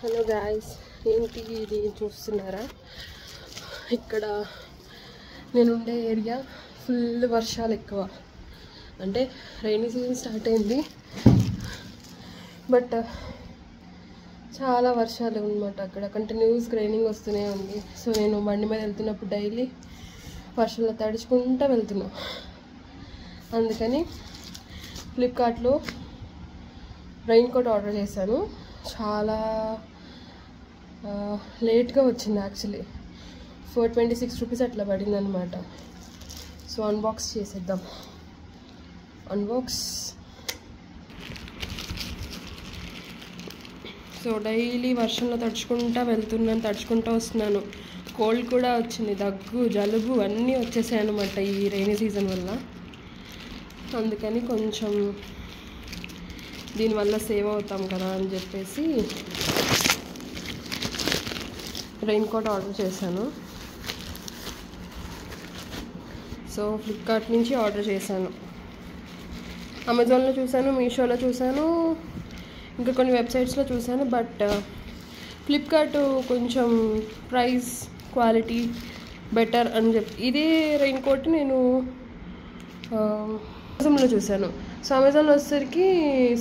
Hello guys, ఏంటి ఇది చూస్తున్నారా? ఇక్కడ నేనుండే ఏరియా ఫుల్ వర్షాలు ఎక్కువ. అంటే రైనీ సీజన్ స్టార్ట్ అయింది, బట్ చాలా వర్షాలు అనమాట. అక్కడ కంటిన్యూస్ రైనింగ్ వస్తూనే ఉంది. సో నేను బండి మీద వెళ్తున్నప్పుడు డైలీ వర్షంలో తడుచుకుంటూ వెళ్తున్నా. అందుకని ఫ్లిప్కార్ట్లో రెయిన్ కోట్ ఆర్డర్ చేశాను. చాలా లేట్గా వచ్చింది. యాక్చువల్లీ 426 రూపీస్ అట్లా పడింది అనమాట. సో అన్బాక్స్ చేసేద్దాం. సో డైలీ వర్షంలో తడుచుకుంటూ వస్తున్నాను. కోల్డ్ కూడా వచ్చింది, దగ్గు జలుబు అన్నీ వచ్చేసాయి అనమాట ఈ రైనీ సీజన్ వల్ల. అందుకని కొంచెం దీనివల్ల సేవ్ అవుతాం కదా అని చెప్పేసి రెయిన్ కోట్ ఆర్డర్ చేశాను. సో ఫ్లిప్కార్ట్ నుంచి ఆర్డర్ చేశాను. అమెజాన్లో చూశాను, మీషోలో చూశాను, ఇంకా కొన్ని వెబ్సైట్స్లో చూశాను. బట్ ఫ్లిప్కార్ట్ కొంచెం ప్రైస్ క్వాలిటీ బెటర్ అని చెప్పి ఇదే రెయిన్ కోట్ నేను అమెజాన్లో చూశాను. సో అమెజాన్లో వచ్చేసరికి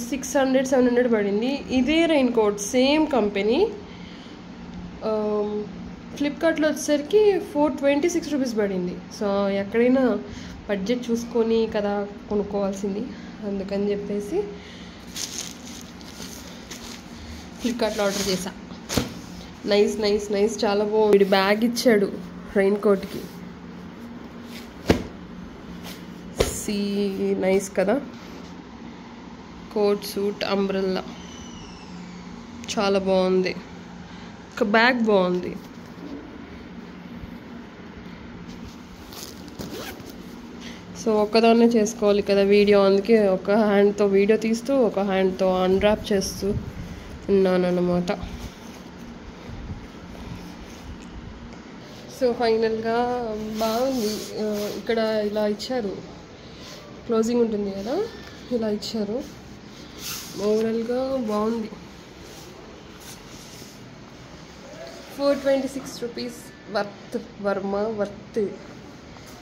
600-700 పడింది. ఇదే రెయిన్ కోట్ సేమ్ కంపెనీ. ఫ్లిప్కార్ట్లో వచ్చేసరికి 426 రూపీస్ పడింది. సో ఎక్కడైనా బడ్జెట్ చూసుకొని కదా కొనుక్కోవాల్సింది. అందుకని చెప్పేసి ఫ్లిప్కార్ట్లో ఆర్డర్ చేశా. నైస్ చాలా బాగుంది. బ్యాగ్ ఇచ్చాడు రెయిన్ కోట్కి. నైస్ కదా, కోట్ సూట్ అంబ్రెల్లా చాలా బాగుంది. ఒక బ్యాగ్ బాగుంది. సో ఒక్కదాన్నే చేసుకోవాలి కదా వీడియో, అందుకే ఒక హ్యాండ్తో వీడియో తీస్తూ ఒక హ్యాండ్తో అన్రాప్ చేస్తూ ఉన్నాను అన్నమాట. సో ఫైనల్గా బాగుంది. ఇక్కడ ఇలా ఇచ్చారు, క్లోజింగ్ ఉంటుంది కదా, ఇలా ఇచ్చారు. ఓవరాల్గా బాగుంది. 426 రూపీస్ వర్త్.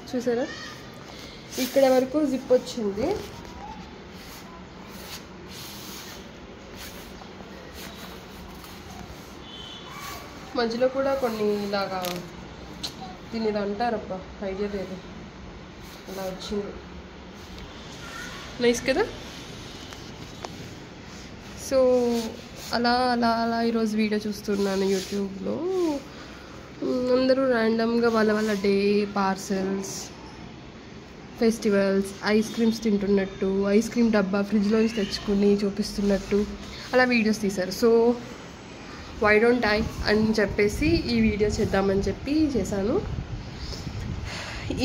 చూసారా, ఇక్కడ వరకు జిప్ వచ్చింది. మధ్యలో కూడా కొన్ని ఇలాగా దీన్ని ఇలా అంటారబ్బా, ఐడియా లేదు, అలా వచ్చింది. నైస్ కదా. సో అలా ఈరోజు వీడియో చూస్తున్నాను యూట్యూబ్లో. అందరూ ర్యాండమ్గా వాళ్ళ day, parcels, festivals, ice creams తింటున్నట్టు, ఐస్ క్రీమ్ డబ్బా ఫ్రిడ్జ్లోంచి తెచ్చుకుని చూపిస్తున్నట్టు అలా వీడియోస్ తీశారు. సో వై డోంట్ ఐ అని చెప్పేసి ఈ వీడియో చేద్దామని చెప్పి చేశాను.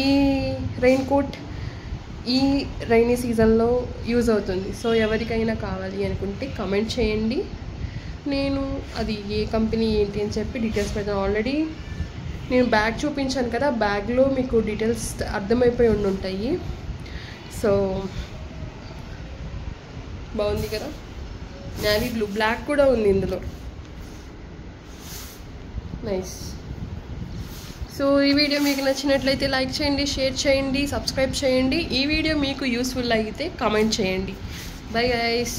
ఈ రెయిన్ కోట్ ఈ రైనీ సీజన్లో యూజ్ అవుతుంది. సో ఎవరికైనా కావాలి అనుకుంటే కమెంట్ చేయండి. నేను అది ఏ కంపెనీ ఏంటి అని చెప్పి డీటెయిల్స్ పెడతాను. ఆల్రెడీ నేను బ్యాగ్ చూపించాను కదా, బ్యాగ్లో మీకు డీటెయిల్స్ అర్థమైపోయి ఉంటాయి. సో బాగుంది కదా, నేవీ బ్లూ, బ్లాక్ కూడా ఉంది ఇందులో. నైస్. సో ఈ వీడియో మీకు నచ్చినట్లయితే లైక్ చేయండి, షేర్ చేయండి, సబ్స్క్రైబ్ చేయండి. ఈ వీడియో మీకు యూస్ఫుల్ అయితే కామెంట్ చేయండి. Bye guys.